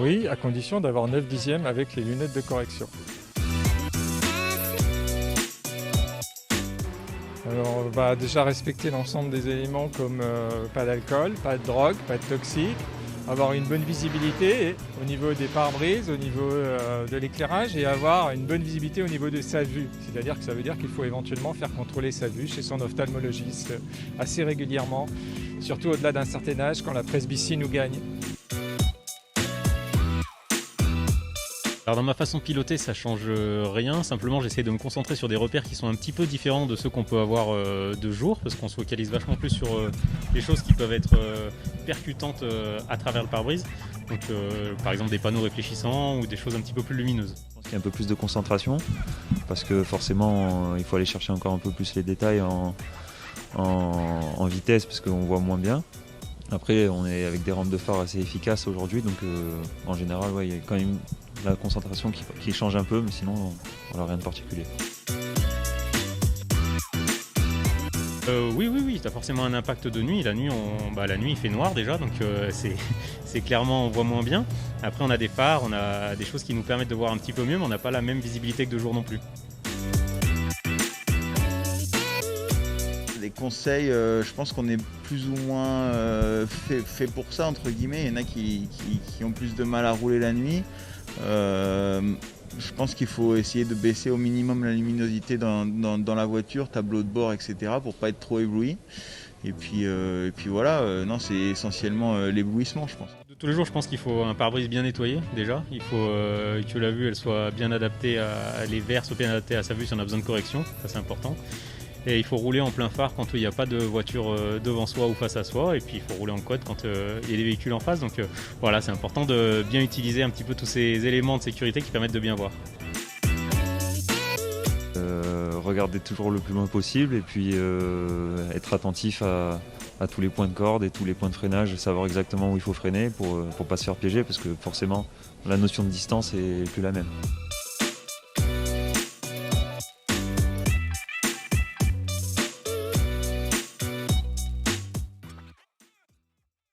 oui, à condition d'avoir 9 dixièmes avec les lunettes de correction. Alors, on va déjà respecter l'ensemble des éléments comme pas d'alcool, pas de drogue, pas de toxique, avoir une bonne visibilité au niveau des pare-brises, au niveau de l'éclairage et avoir une bonne visibilité au niveau de sa vue. C'est-à-dire que ça veut dire qu'il faut éventuellement faire contrôler sa vue chez son ophtalmologiste assez régulièrement, surtout au-delà d'un certain âge quand la presbytie nous gagne. Alors dans ma façon de piloter, ça change rien, simplement j'essaie de me concentrer sur des repères qui sont un petit peu différents de ceux qu'on peut avoir de jour, parce qu'on se focalise vachement plus sur les choses qui peuvent être percutantes à travers le pare-brise, donc par exemple des panneaux réfléchissants ou des choses un petit peu plus lumineuses. Je pense qu'il y a un peu plus de concentration, parce que forcément il faut aller chercher encore un peu plus les détails en vitesse, parce qu'on voit moins bien. Après on est avec des rampes de phare assez efficaces aujourd'hui, donc en général il y a quand même la concentration qui change un peu, mais sinon voilà, rien de particulier. Oui, ça a forcément un impact de nuit. La nuit, il fait noir déjà, donc c'est clairement, on voit moins bien. Après, on a des phares, on a des choses qui nous permettent de voir un petit peu mieux, mais on n'a pas la même visibilité que de jour non plus. Les conseils, je pense qu'on est plus ou moins fait pour ça, entre guillemets. Il y en a qui ont plus de mal à rouler la nuit. Je pense qu'il faut essayer de baisser au minimum la luminosité dans la voiture, tableau de bord, etc. pour pas être trop ébloui. Et puis voilà, non, c'est essentiellement l'éblouissement, je pense. Tous les jours, je pense qu'il faut un pare-brise bien nettoyé déjà. Il faut que la vue elle soit bien adaptée, les verres soient bien adaptés à sa vue si on a besoin de correction, ça c'est important. Et il faut rouler en plein phare quand il n'y a pas de voiture devant soi ou face à soi. Et puis il faut rouler en quad quand il y a des véhicules en face. Donc voilà, c'est important de bien utiliser un petit peu tous ces éléments de sécurité qui permettent de bien voir. Regarder toujours le plus loin possible et puis être attentif à tous les points de corde et tous les points de freinage, savoir exactement où il faut freiner pour ne pas se faire piéger, parce que forcément la notion de distance est plus la même.